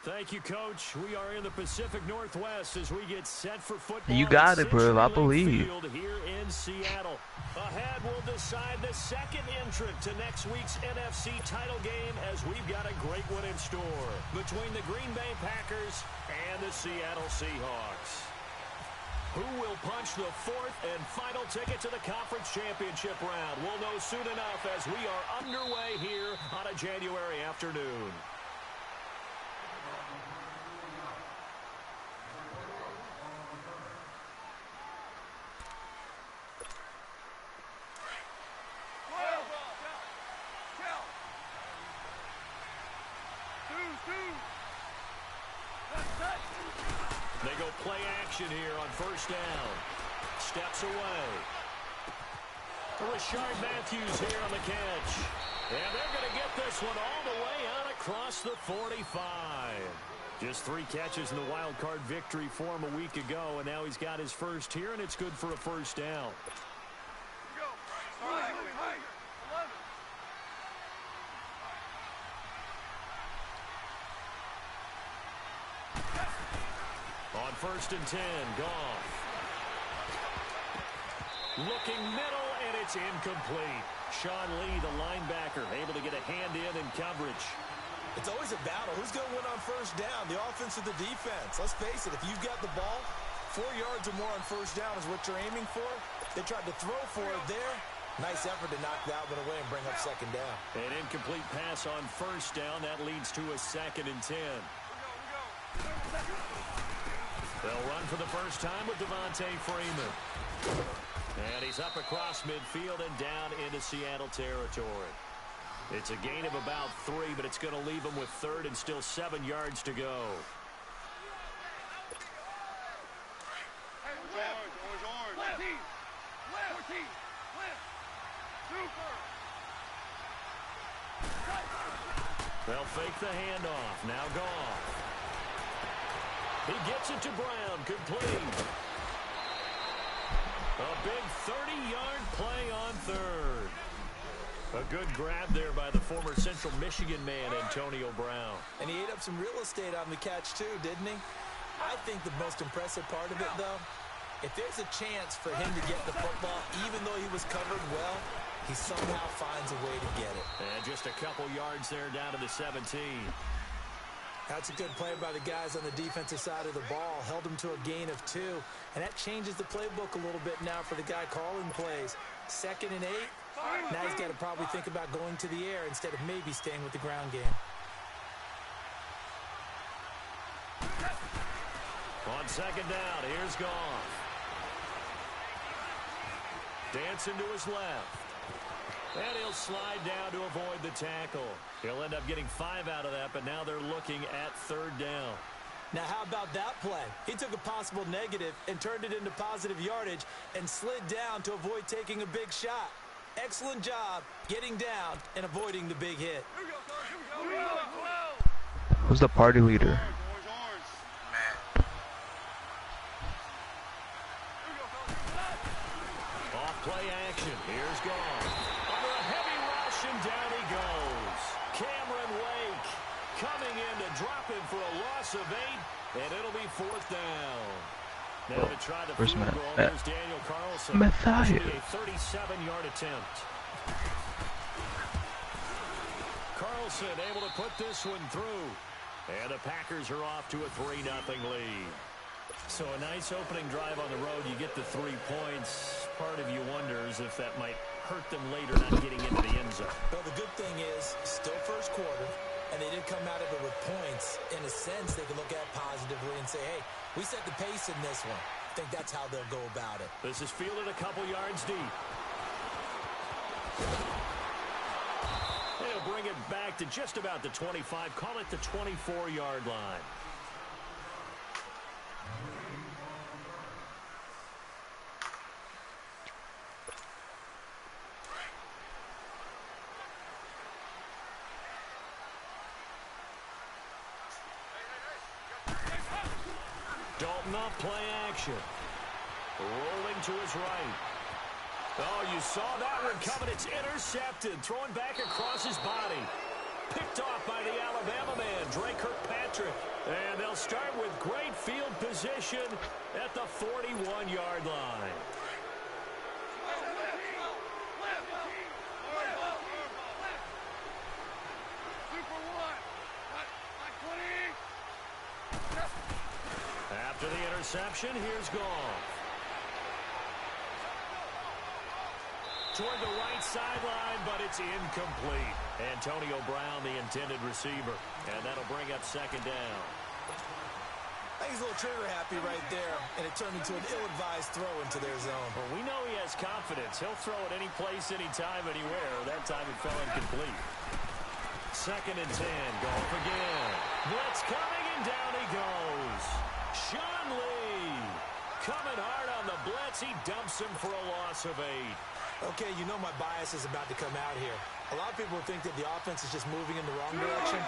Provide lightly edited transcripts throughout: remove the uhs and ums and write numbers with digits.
Thank you, Coach. We are in the Pacific Northwest as we get set for football. You got it, bro. I believe. Here in Seattle. Ahead, we'll decide the second entrant to next week's NFC title game as we've got a great one in store between the Green Bay Packers and the Seattle Seahawks. Who will punch the fourth and final ticket to the conference championship round? We'll know soon enough as we are underway here on a January afternoon. They go play action here on first down. Steps away. Rashard Matthews here on the catch. And they're going to get this one all the way out across the 45. Just 3 catches in the wild card victory for him a week ago, and now he's got his first here, and it's good for a first down. On first and 10, Goff. Looking middle, and it's incomplete. Sean Lee, the linebacker, able to get a hand in coverage. It's always a battle. Who's going to win on first down, the offense or the defense? Let's face it, if you've got the ball, 4 yards or more on first down is what you're aiming for. They tried to throw for it there. Nice effort to knock that one away and bring up second down. An incomplete pass on first down. That leads to a second and 10. They'll run for the first time with Devontae Freeman. And he's up across midfield and down into Seattle territory. It's a gain of about 3, but it's going to leave him with third and still 7 yards to go. They'll fake the handoff. Now Goff. He gets it to Brown. Complete. A big 30-yard play on third. A good grab there by the former Central Michigan man, Antonio Brown. And he ate up some real estate on the catch, too, didn't he? I think the most impressive part of it, though, if there's a chance for him to get the football, even though he was covered well, he somehow finds a way to get it. And just a couple yards there down to the 17. That's a good play by the guys on the defensive side of the ball. Held him to a gain of 2. And that changes the playbook a little bit now for the guy calling plays. 2nd and 8. Now he's got to probably think about going to the air instead of maybe staying with the ground game. On second down, here's Goff. Dancing to his left. And he'll slide down to avoid the tackle. He'll end up getting 5 out of that, but now they're looking at third down. Now, how about that play? He took a possible negative and turned it into positive yardage and slid down to avoid taking a big shot. Excellent job getting down and avoiding the big hit. Who's the party leader? Off play action. Here's Goff. Under a heavy rush, and down he goes. Cameron Wake coming in to drop him for a loss of 8, and it'll be 4th down. Now to try the field goal, there's Daniel Carlson. This will be a 37-yard attempt. Carlson able to put this one through. And the Packers are off to a 3-0 lead. So a nice opening drive on the road. You get the 3 points. Part of you wonders if that might hurt them later not getting into the end zone. Well, the good thing is, still first quarter, and they did come out of it with points. In a sense, they can look at positively and say, hey, we set the pace in this one. I think that's how they'll go about it. This is fielded a couple yards deep. They'll bring it back to just about the 25. Call it the 24-yard line. Dalton off play action. Rolling to his right. Oh, you saw that one coming. It's intercepted. Throwing back across his body. Picked off by the Alabama man, Dre Kirkpatrick. electric. And they'll start with great field position at the 41-yard line. After the interception, here's Goff. Toward the right sideline, but it's incomplete. Antonio Brown, the intended receiver. And that'll bring up second down. I think he's a little trigger happy right there, and it turned into an ill-advised throw into their zone. Well, we know he has confidence. He'll throw it any place, anytime, anywhere. That time it fell incomplete. Second and 10. Goff again. Blitz coming, and down he goes. Sean Lee coming hard on the blitz. He dumps him for a loss of 8. Okay, you know my bias is about to come out here. A lot of people think that the offense is just moving in the wrong direction.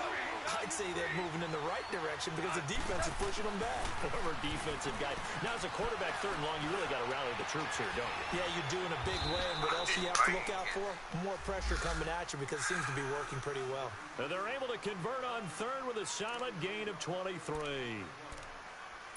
I'd say they're moving in the right direction because the defense is pushing them back. Whoever defensive guy. Now, as a quarterback, third and long, you really got to rally the troops here, don't you? Yeah, you do in a big way. And what else do you have to look out for? More pressure coming at you because it seems to be working pretty well. And they're able to convert on third with a solid gain of 23.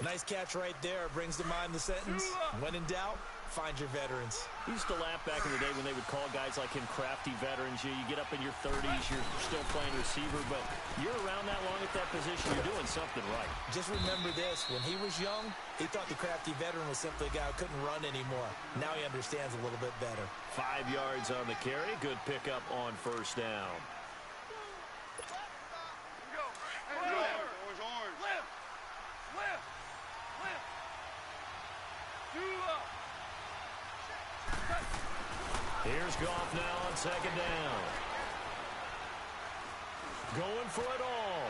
Nice catch right there. Brings to mind the sentence, when in doubt, find your veterans. He used to laugh back in the day when they would call guys like him crafty veterans. You get up in your 30s, you're still playing receiver, but you're around that long at that position, you're doing something right. Just remember this. When he was young, he thought the crafty veteran was simply a guy who couldn't run anymore. Now he understands a little bit better. 5 yards on the carry. Good pickup on first down. Here's Goff now on second down. Going for it all.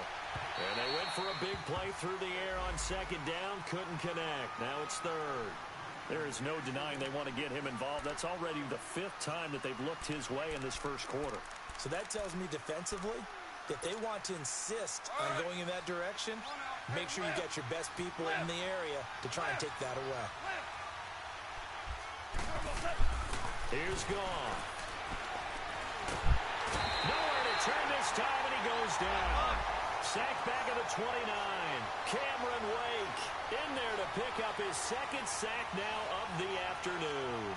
And they went for a big play through the air on second down. Couldn't connect. Now it's third. There is no denying they want to get him involved. That's already the 5th time that they've looked his way in this first quarter. So that tells me defensively that they want to insist on going in that direction. Make sure you get your best people in the area to try and take that away. Here's Goff. Nowhere to turn this time, and he goes down. Sacked back at the 29. Cameron Wake in there to pick up his second sack now of the afternoon.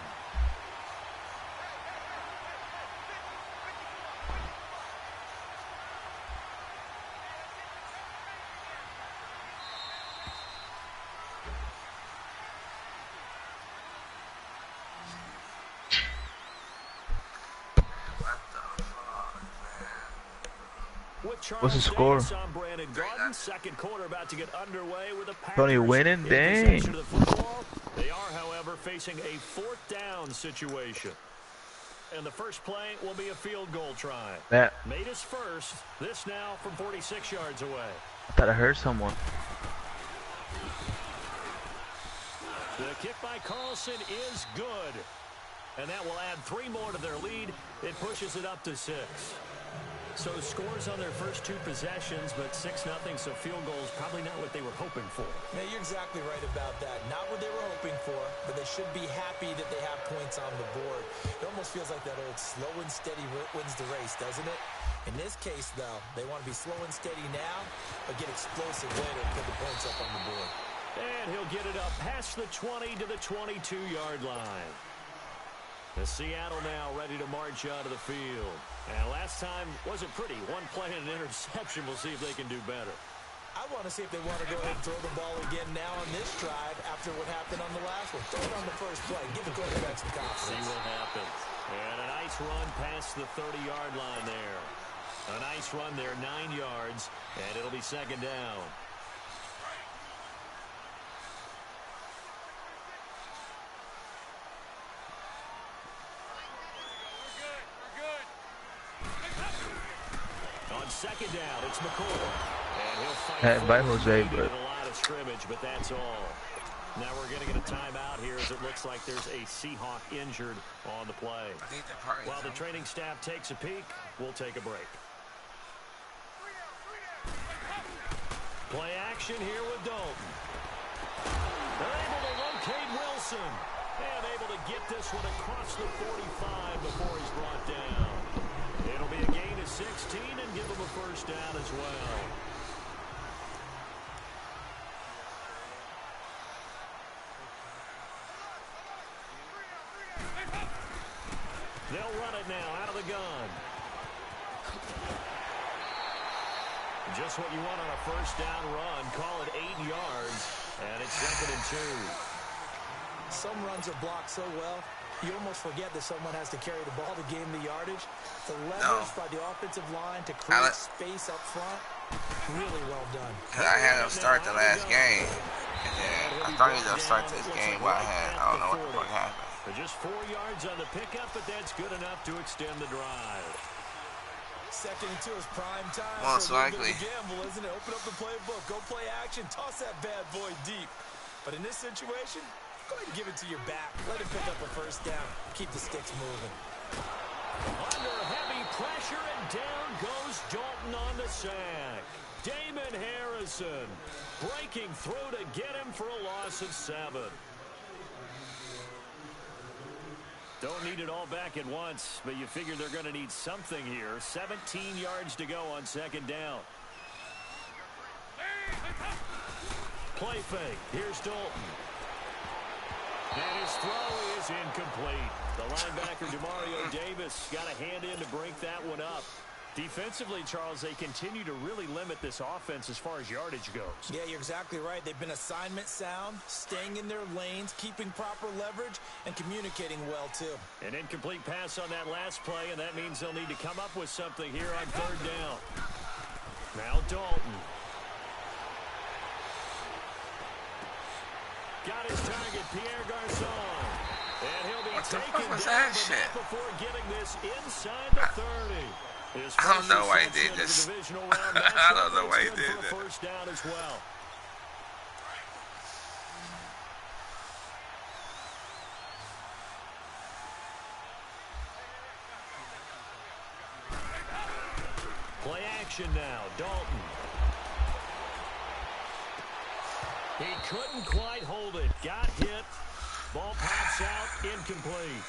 What's the score? Second quarter about to get underway with the Packers. Tony winning? Dang. They are, however, facing a 4th down situation. And the first play will be a field goal try. That made his first. This now from 46 yards away. I thought I heard someone. The kick by Carlson is good. And that will add 3 more to their lead. It pushes it up to 6. So scores on their first 2 possessions, but 6-0, so field goals probably not what they were hoping for. Yeah, you're exactly right about that. Not what they were hoping for, but they should be happy that they have points on the board. It almost feels like that old slow and steady wins the race, doesn't it? In this case, though, they want to be slow and steady now, but get explosive later and put the points up on the board. And he'll get it up past the 20 to the 22-yard line. The Seattle now ready to march out of the field. And last time wasn't pretty. 1 play and an interception. We'll see if they can do better. I want to see if they want to go ahead and throw the ball again now on this drive after what happened on the last one. Throw it on the first play. Give the quarterback some confidence. See what happens. And a nice run past the 30-yard line there. A nice run there, 9 yards, and it'll be second down. Second down, it's McCoy. And he'll fight by Jose, but a lot of scrimmage, but that's all. Now we're going to get a timeout here as it looks like there's a Seahawk injured on the play. While the training staff takes a peek, we'll take a break. Play action here with Dalton. They're able to locate Wilson. And able to get this one across the 45 before he's brought down. It'll be a gain of 16 and give him a first down as well. They'll run it now out of the gun. Just what you want on a first down run. Call it 8 yards, and it's 2nd and 2. Some runs are blocked so well, you almost forget that someone has to carry the ball to gain the yardage. The leverage by the offensive line to create space up front, really well done. I had him start the last game, and then I thought he was going to start this game, but I don't know what the fuck happened. Just 4 yards on the pickup, but that's good enough to extend the drive. 2nd and 2 is prime time. Most likely. Gamble, isn't it? Open up the playbook, go play action, toss that bad boy deep. But in this situation, go ahead and give it to your back. Let him pick up a first down. Keep the sticks moving. Under heavy pressure, and down goes Dalton on the sack. Damon Harrison breaking through to get him for a loss of 7. Don't need it all back at once, but you figure they're going to need something here. 17 yards to go on 2nd down. Play fake. Here's Dalton. And his throw is incomplete. The linebacker, Demario Davis, got a hand in to break that one up. Defensively, Charles, they continue to really limit this offense as far as yardage goes. Yeah, you're exactly right. They've been assignment sound, staying in their lanes, keeping proper leverage, and communicating well, too. An incomplete pass on that last play, and that means they'll need to come up with something here on 3rd down. Now Dalton. Got his target, Pierre Garçon. And he'll be taken down before getting this inside the 30. I don't know why he did this. I don't know why he did that. First down as well. Play action now, Dalton. He couldn't quite hold it. Got hit. Ball pops out, incomplete.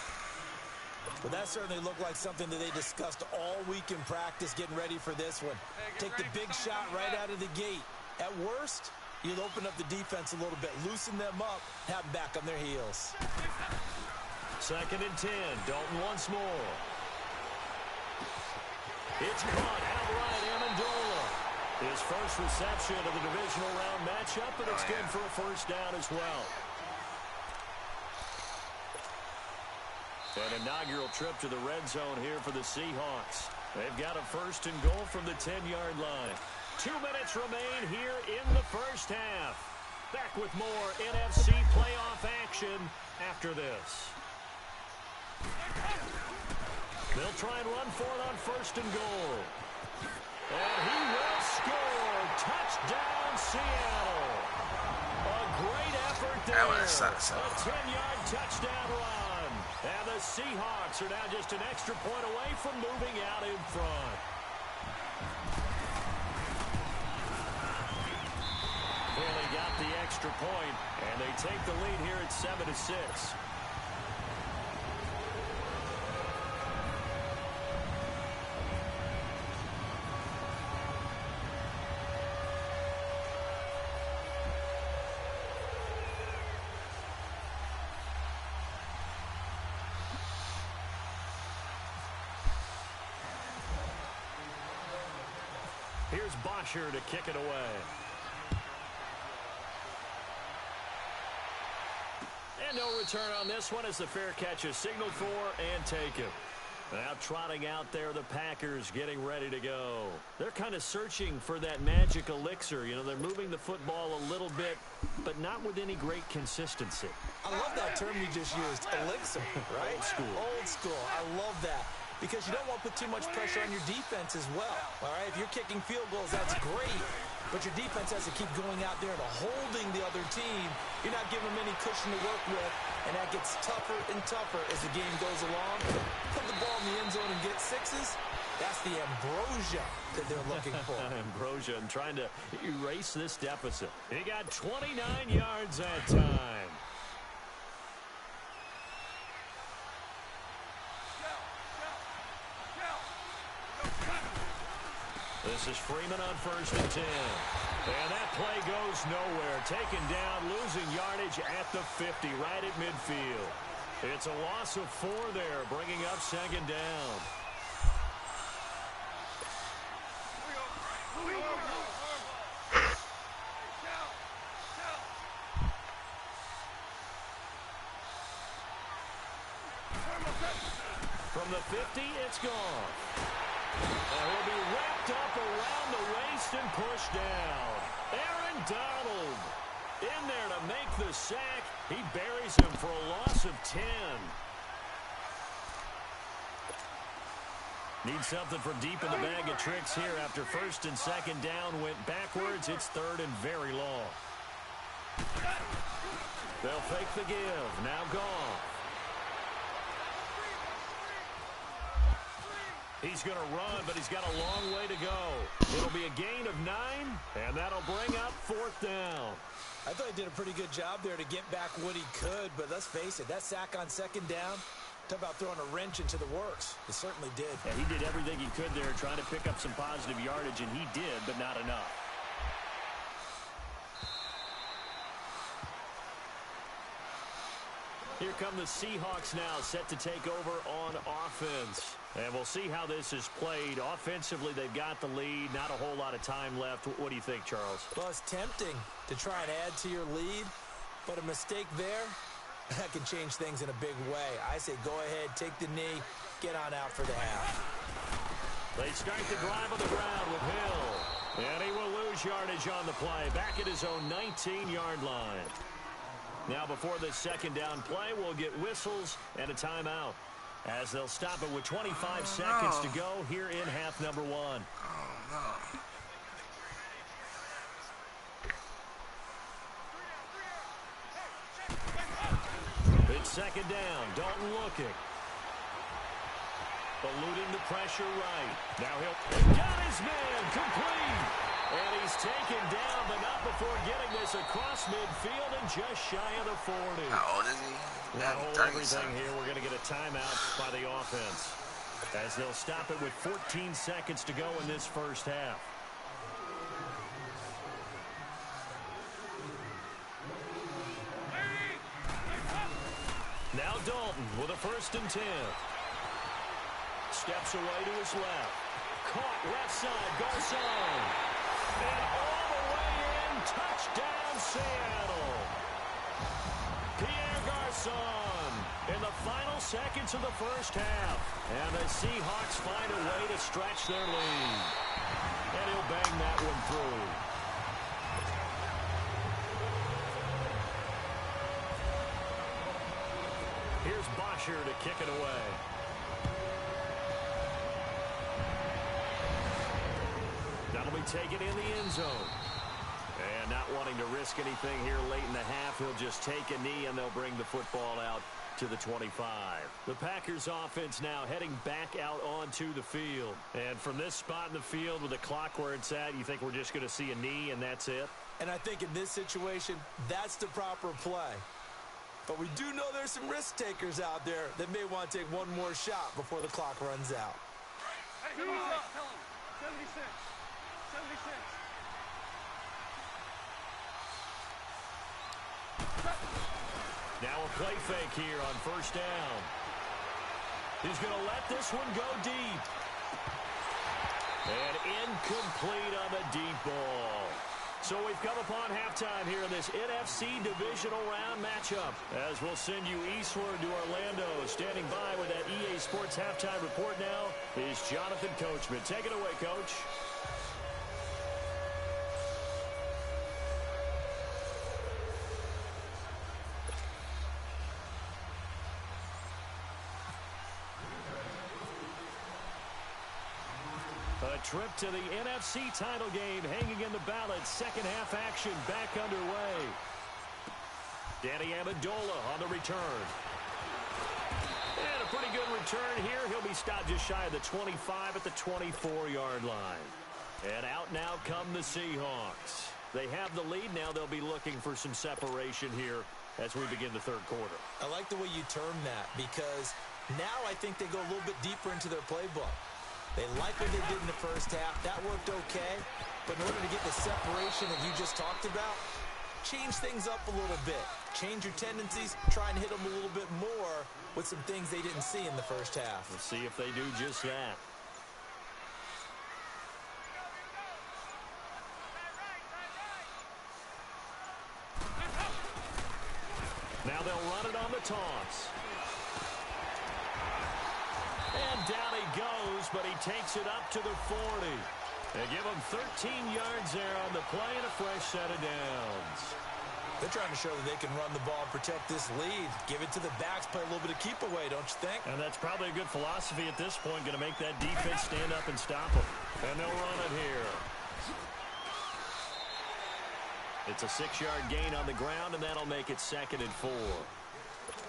Well, that certainly looked like something that they discussed all week in practice, getting ready for this one. Take the big shot right out of the gate. At worst, you'll open up the defense a little bit, loosen them up, have them back on their heels. 2nd and 10. Dalton once more. It's caught outright, Amendola. His first reception of the divisional round matchup, and it's good for a first down as well. An inaugural trip to the red zone here for the Seahawks. They've got a 1st and goal from the 10-yard line. 2 minutes remain here in the first half. Back with more NFC playoff action after this. They'll try and run for it on 1st and goal. And he will score. Touchdown, Seattle. A great effort there. A 10-yard touchdown run. And the Seahawks are now just an extra point away from moving out in front. Philly got the extra point, and they take the lead here at 7-6. Here's Bosher to kick it away. And no return on this one as the fair catch is signaled for and taken. Now trotting out there, the Packers getting ready to go. They're kind of searching for that magic elixir. You know, they're moving the football a little bit, but not with any great consistency. I love that term you just used, elixir, right? Old school. Old school. I love that. Because you don't want to put too much pressure on your defense as well. All right, if you're kicking field goals, that's great. But your defense has to keep going out there and holding the other team. You're not giving them any cushion to work with, and that gets tougher and tougher as the game goes along. Put the ball in the end zone and get sixes. That's the ambrosia that they're looking for. Ambrosia and trying to erase this deficit. He got 29 yards that time. This is Freeman on 1st and 10. And that play goes nowhere. Taken down, losing yardage at the 50, right at midfield. It's a loss of 4 there, bringing up second down. From the 50, it's gone. And he'll be wrapped up around the waist and pushed down. Aaron Donald in there to make the sack. He buries him for a loss of 10. Need something from deep in the bag of tricks here after first and second down went backwards. It's third and very long. They'll fake the give. Now gone. He's going to run, but he's got a long way to go. It'll be a gain of 9, and that'll bring up 4th down. I thought he did a pretty good job there to get back what he could, but let's face it, that sack on second down, talk about throwing a wrench into the works. It certainly did. Yeah, he did everything he could there, trying to pick up some positive yardage, and he did, but not enough. Here come the Seahawks now, set to take over on offense. And we'll see how this is played. Offensively, they've got the lead. Not a whole lot of time left. What do you think, Charles? Well, it's tempting to try and add to your lead, but a mistake there, that can change things in a big way. I say go ahead, take the knee, get on out for the half. They start the drive on the ground with Hill. And he will lose yardage on the play. Back at his own 19-yard line. Now before this second down play, we'll get whistles and a timeout, as they'll stop it with 25 seconds to go here in half number 1. Oh, no. It's second down. Dalton looking. Eluding the pressure right. Now he'll got his man complete. And he's taken down, but not before getting this across midfield and just shy of the 40. How old is he? Now hold everything here. We're going to get a timeout by the offense, as they'll stop it with 14 seconds to go in this first half. Now Dalton with a 1st and 10. Steps away to his left. Caught left side, Garcon. And all the way in, touchdown Seattle. Pierre Garcon in the final seconds of the first half. And the Seahawks find a way to stretch their lead. And he'll bang that one through. Here's Bosher to kick it away. That'll be taken in the end zone. And not wanting to risk anything here late in the half, he'll just take a knee and they'll bring the football out to the 25. The Packers offense now heading back out onto the field. And from this spot in the field with the clock where it's at, you think we're just going to see a knee and that's it? And I think in this situation, that's the proper play. But we do know there's some risk takers out there that may want to take one more shot before the clock runs out. Hey, come on. Tell him. 76. 76. Now a play fake here on first down. He's going to let this one go deep. And incomplete on the deep ball. So we've come upon halftime here in this NFC Divisional Round matchup. As we'll send you eastward to Orlando. Standing by with that EA Sports Halftime Report now is Jonathan Coachman. Take it away, Coach. A trip to the NFC title game hanging in the balance. Second half action back underway. Danny Amendola on the return. And a pretty good return here. He'll be stopped just shy of the 25 at the 24-yard line. And out now come the Seahawks. They have the lead. Now they'll be looking for some separation here as we begin the third quarter. I like the way you term that, because now I think they go a little bit deeper into their playbook. They like what they did in the first half. That worked okay. But in order to get the separation that you just talked about, change things up a little bit. Change your tendencies, try and hit them a little bit more with some things they didn't see in the first half. Let's see if they do just that. Now they'll run it on the toss. And down he goes, but he takes it up to the 40. They give him 13 yards there on the play and a fresh set of downs. They're trying to show that they can run the ball and protect this lead. Give it to the backs, play a little bit of keep away, don't you think? And that's probably a good philosophy at this point, going to make that defense stand up and stop them. And they'll run it here. It's a 6-yard gain on the ground, and that'll make it 2nd and 4.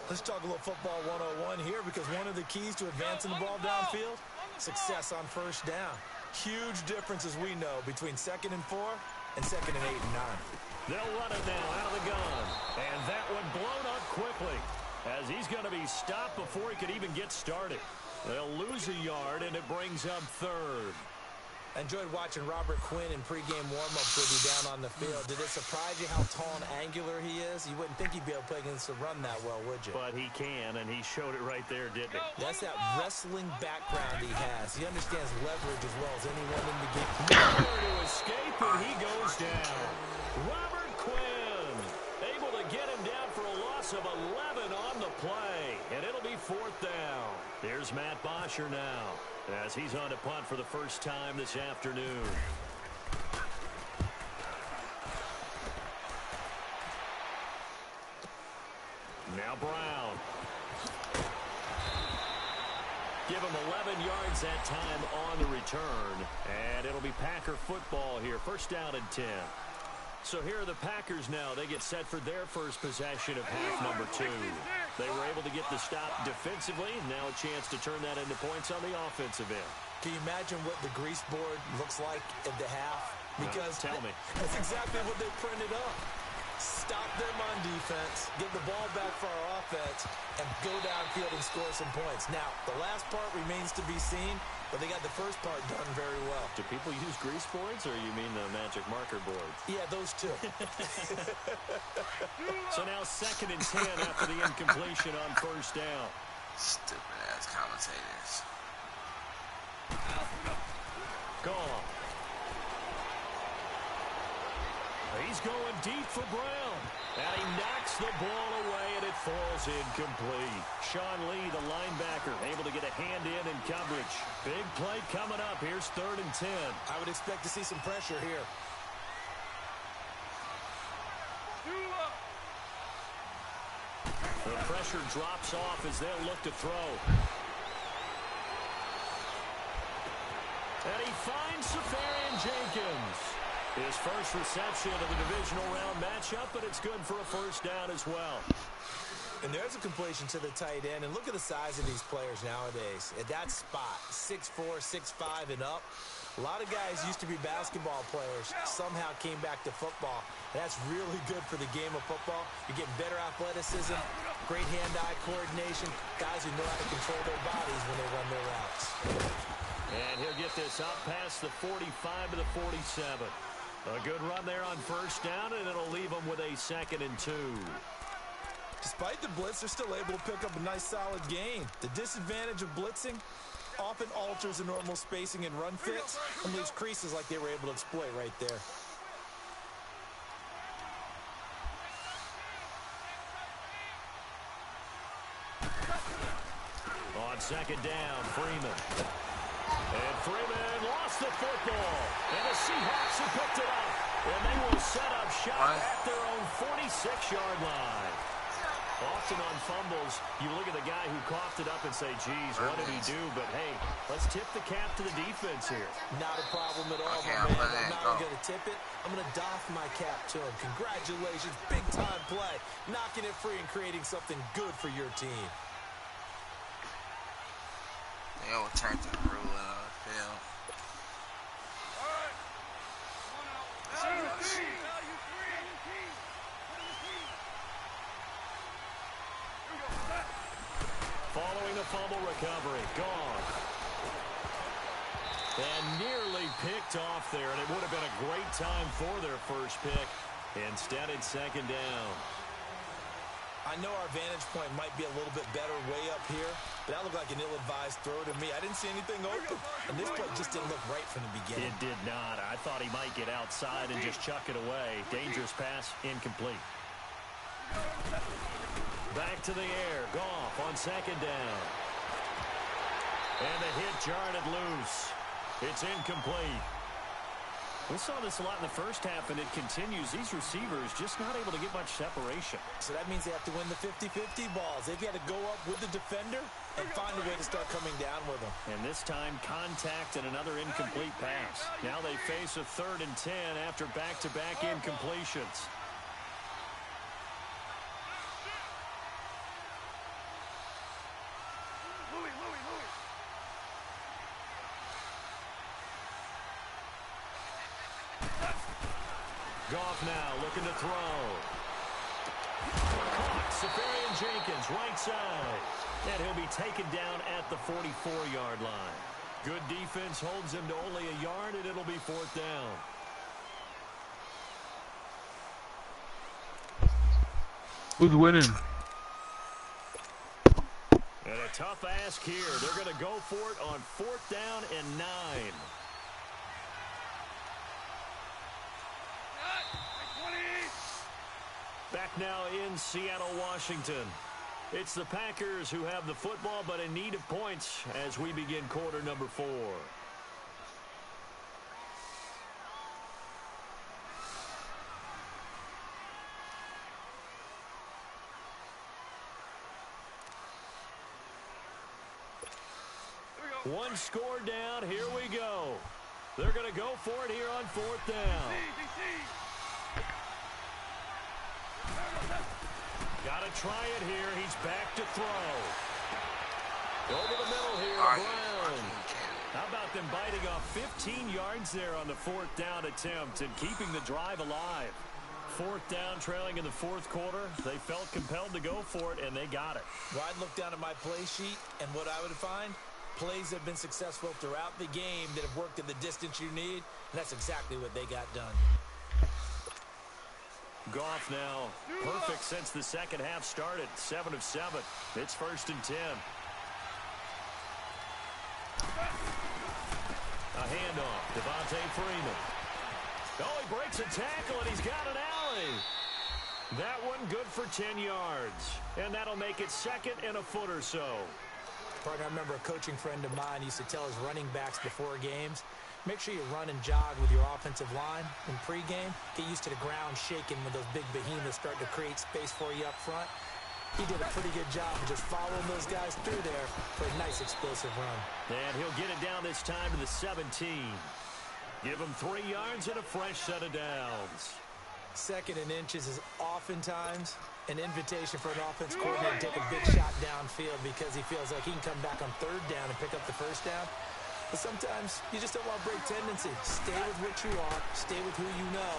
Let's talk a little football 101 here, because one of the keys to advancing the ball downfield, success on first down. Huge difference, as we know, between 2nd and 4 and 2nd and 8 and 9. They'll run it now out of the gun. And that one blown up quickly, as he's going to be stopped before he could even get started. They'll lose a yard, and it brings up 3rd. I enjoyed watching Robert Quinn in pregame warm-ups with you down on the field. Did it surprise you how tall and angular he is? You wouldn't think he'd be able to play against the run that well, would you? But he can, and he showed it right there, didn't he? That's that wrestling background he has. He understands leverage as well as anyone in the game. Nowhere to escape, and he goes down. Robert Quinn able to get him down for a loss of 11 on the play, and it'll be 4th down. There's Matt Bosher now, as he's on to punt for the first time this afternoon. Now Brown. Give him 11 yards that time on the return, and it'll be Packer football here. 1st down and 10. So here are the Packers now. They get set for their first possession of half number 2. They were able to get the stop defensively. Now a chance to turn that into points on the offensive end. Can you imagine what the grease board looks like at the half? Because tell me. That's exactly what they printed up. Stop them on defense, get the ball back for our offense, and go downfield and score some points. Now, the last part remains to be seen, but they got the first part done very well. Do people use grease boards, or you mean the magic marker boards? Yeah, those two. So now 2nd and 10 after the incompletion on 1st down. Stupid-ass commentators. Gone. He's going deep for Brown. And he knocks the ball away, and it falls incomplete. Sean Lee, the linebacker, able to get a hand in coverage. Big play coming up. Here's 3rd and 10. I would expect to see some pressure here. The pressure drops off as they'll look to throw. And he finds Safarian Jenkins. His first reception of the divisional round matchup, but it's good for a 1st down as well. And there's a completion to the tight end. And look at the size of these players nowadays. At that spot, 6'4", 6'5", and up. A lot of guys used to be basketball players, somehow came back to football. And that's really good for the game of football. You get better athleticism, great hand-eye coordination, guys who know how to control their bodies when they run their routes. And he'll get this up past the 45 to the 47. A good run there on 1st down, and it'll leave them with a 2nd and 2. Despite the blitz, they're still able to pick up a nice, solid gain. The disadvantage of blitzing often alters the normal spacing and run fits and leaves creases like they were able to exploit right there. On 2nd down, Freeman. And Freeman lost the football. And the Seahawks have picked it up. And they will set up shop at their own 46-yard line. Often on fumbles, you look at the guy who coughed it up and say, geez, what did he do? But, hey, let's tip the cap to the defense here. Not a problem at all, my man. I'm not going to tip it. I'm going to doff my cap to him. Congratulations. Big-time play. Knocking it free and creating something good for your team. They overturned the rule on the field. Following a fumble recovery. Gone. And nearly picked off there, and it would have been a great time for their first pick. Instead, it's 2nd down. I know our vantage point might be a little bit better way up here, but that looked like an ill-advised throw to me. I didn't see anything open, and this play just didn't look right from the beginning. It did not. I thought he might get outside and just chuck it away. Dangerous pass, incomplete. Back to the air. Goff on second down. And the hit jarred it loose. It's incomplete. We saw this a lot in the first half, and it continues. These receivers just not able to get much separation. So that means they have to win the 50-50 balls. They've got to go up with the defender and find a way to start coming down with them. And this time, contact and another incomplete pass. Now they face a 3rd and 10 after back-to-back incompletions. Goff now looking to throw. Caught. Safarian Jenkins, right side. And he'll be taken down at the 44-yard line. Good defense holds him to only a yard, and it'll be 4th down. Who's winning? And a tough ask here. They're going to go for it on 4th down and 9. Back now in Seattle, Washington. It's the Packers who have the football, but in need of points as we begin quarter number 4. One score down. Here we go. They're going to go for it here on 4th down. Got to try it here. He's back to throw. Over the middle here, Brown. How about them biting off 15 yards there on the 4th down attempt and keeping the drive alive? 4th down, trailing in the 4th quarter. They felt compelled to go for it, and they got it. Well, I'd look down at my play sheet, and what I would find, plays have been successful throughout the game that have worked at the distance you need, and that's exactly what they got done. Goff now perfect since the second half started. 7 of 7. It's 1st and 10. A handoff. Devontae Freeman. Oh, he breaks a tackle, and he's got an alley. That one good for 10 yards. And that'll make it 2nd and a foot or so. Partner, I remember a coaching friend of mine used to tell his running backs before games, make sure you run and jog with your offensive line in pregame. Get used to the ground shaking when those big behemoths start to create space for you up front. He did a pretty good job of just following those guys through there for a nice explosive run. And he'll get it down this time to the 17. Give him 3 yards and a fresh set of downs. 2nd and inches is oftentimes an invitation for an offense coordinator to take a big shot downfield because he feels like he can come back on 3rd down and pick up the 1st down. But sometimes you just don't want to break tendency. Stay with what you are, stay with who you know,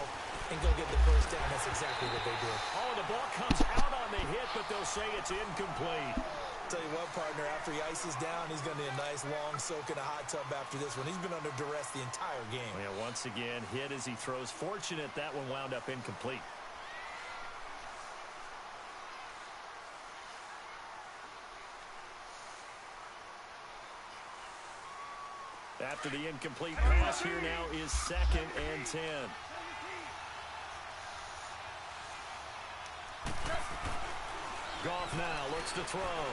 and go get the 1st down. That's exactly what they did. Oh, the ball comes out on the hit, but they'll say it's incomplete. Tell you what, partner, after he ices down, he's going to need a nice long soak in a hot tub after this one. He's been under duress the entire game. Yeah, once again, hit as he throws. Fortunate that one wound up incomplete. After the incomplete pass, here now is 2nd and 10. Goff now looks to throw.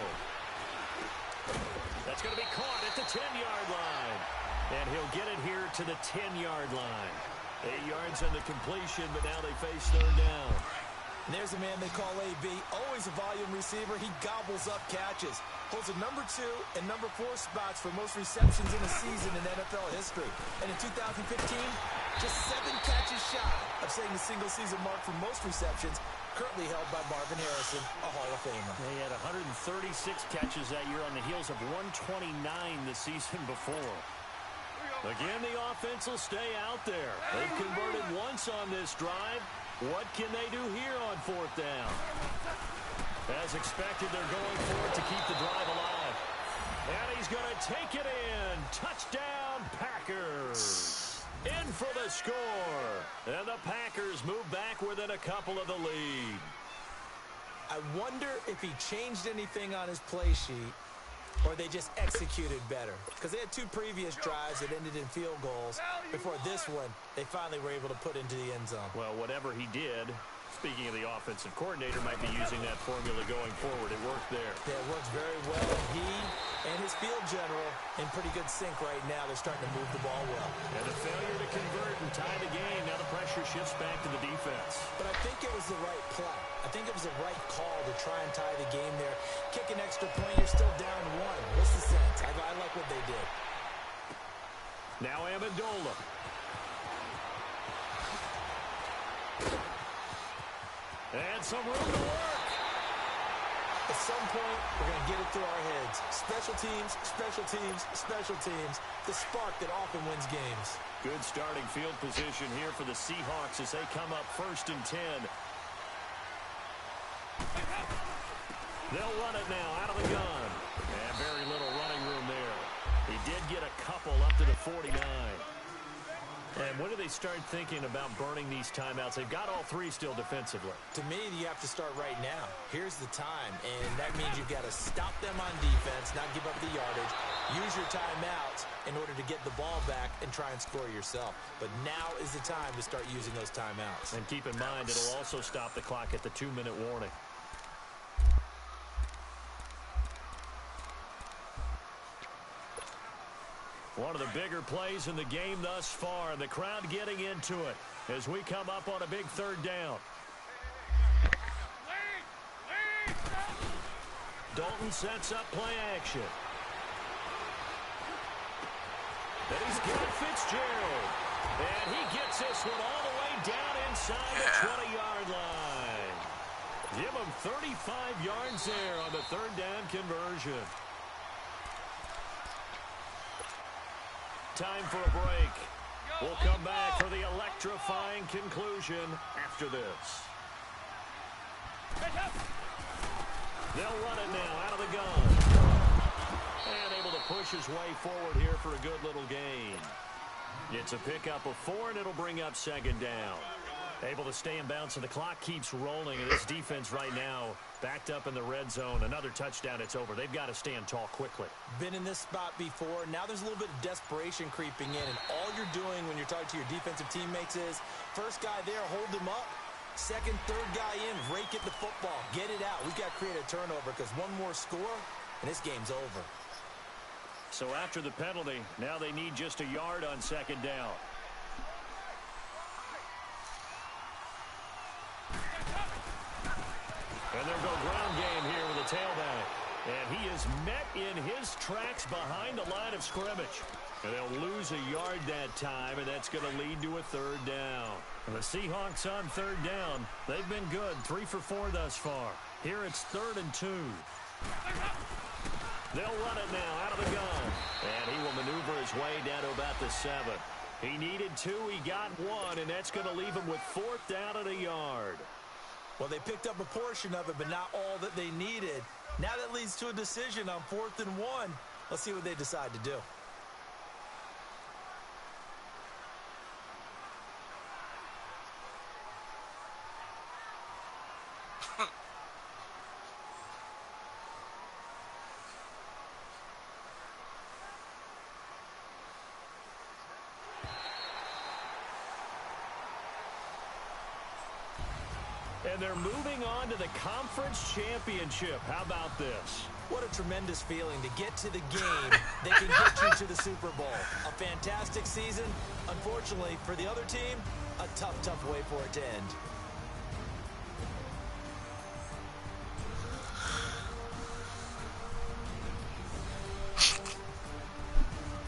That's going to be caught at the 10-yard line. And he'll get it here to the 10-yard line. 8 yards on the completion, but now they face 3rd down. And there's a man they call AB, always a volume receiver. He gobbles up catches. Holds the number 2 and number 4 spots for most receptions in a season in NFL history. And in 2015, just 7 catches shy of setting the single-season mark for most receptions, currently held by Marvin Harrison, a Hall of Famer. He had 136 catches that year on the heels of 129 the season before. Again, the offense will stay out there. They've converted once on this drive. What can they do here on 4th down? As expected, they're going for it to keep the drive alive. And he's going to take it in. Touchdown, Packers. In for the score. And the Packers move back within a couple of the lead. I wonder if he changed anything on his play sheet or they just executed better. Because they had 2 previous drives that ended in field goals. Before this one, they finally were able to put into the end zone. Well, whatever he did, speaking of the offensive coordinator, might be using that formula going forward. It worked there. Yeah, it works very well. He and his field general in pretty good sync right now. They're starting to move the ball well. And a failure to convert and tie the game. Now the pressure shifts back to the defense. But I think it was the right play. I think it was the right call to try and tie the game there. Kick an extra point, you're still down 1. What's the sense? I like what they did. Now Amendola. And some room to work. At some point, we're going to get it through our heads. Special teams, special teams, special teams. The spark that often wins games. Good starting field position here for the Seahawks as they come up 1st and 10. They'll run it now out of the gun. And very little running room there. He did get a couple up to the 49. And when do they start thinking about burning these timeouts? They've got all 3 still defensively. To me, you have to start right now. Here's the time, and that means you've got to stop them on defense, not give up the yardage. Use your timeouts in order to get the ball back and try and score yourself. But now is the time to start using those timeouts. And keep in mind, it'll also stop the clock at the 2-minute warning. One of the bigger plays in the game thus far. The crowd getting into it as we come up on a big 3rd down. Dalton sets up play action. And he's got Fitzgerald. And he gets this one all the way down inside the 20-yard line. Give him 35 yards there on the 3rd down conversion. Time for a break. We'll come back for the electrifying conclusion after this. They'll run it now out of the gun. And able to push his way forward here for a good little gain. It's a pickup of 4, and it'll bring up 2nd down. Able to stay in bounds, so the clock keeps rolling. And this defense right now backed up in the red zone. Another touchdown, it's over. They've got to stand tall quickly. Been in this spot before. Now there's a little bit of desperation creeping in. And all you're doing when you're talking to your defensive teammates is, first guy there, hold him up. Second, third guy in, rake at the football. Get it out. We've got to create a turnover because one more score, and this game's over. So after the penalty, now they need just a yard on 2nd down. And they'll go ground game here with a tailback. And he is met in his tracks behind the line of scrimmage. And they'll lose a yard that time, and that's going to lead to a 3rd down. And the Seahawks on 3rd down. They've been good, 3 for 4 thus far. Here it's 3rd and 2. They'll run it now out of the gun. And he will maneuver his way down to about the 7. He needed 2, he got 1, and that's going to leave him with 4th down and a yard. Well, they picked up a portion of it, but not all that they needed. Now that leads to a decision on 4th and 1. Let's see what they decide to do. And they're moving on to the conference championship. How about this? What a tremendous feeling to get to the game that can get you to the Super Bowl. A fantastic season. Unfortunately, for the other team, a tough, tough way for it to end.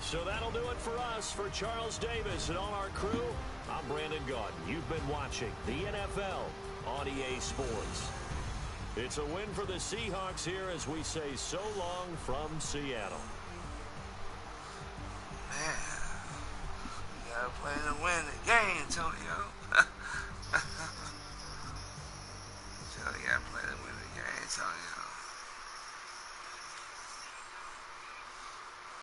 So that'll do it for us. For Charles Davis and all our crew, I'm Brandon Gaudin. You've been watching the NFL on EA Sports. It's a win for the Seahawks here as we say so long from Seattle. Man, you gotta play to win the game, Tony.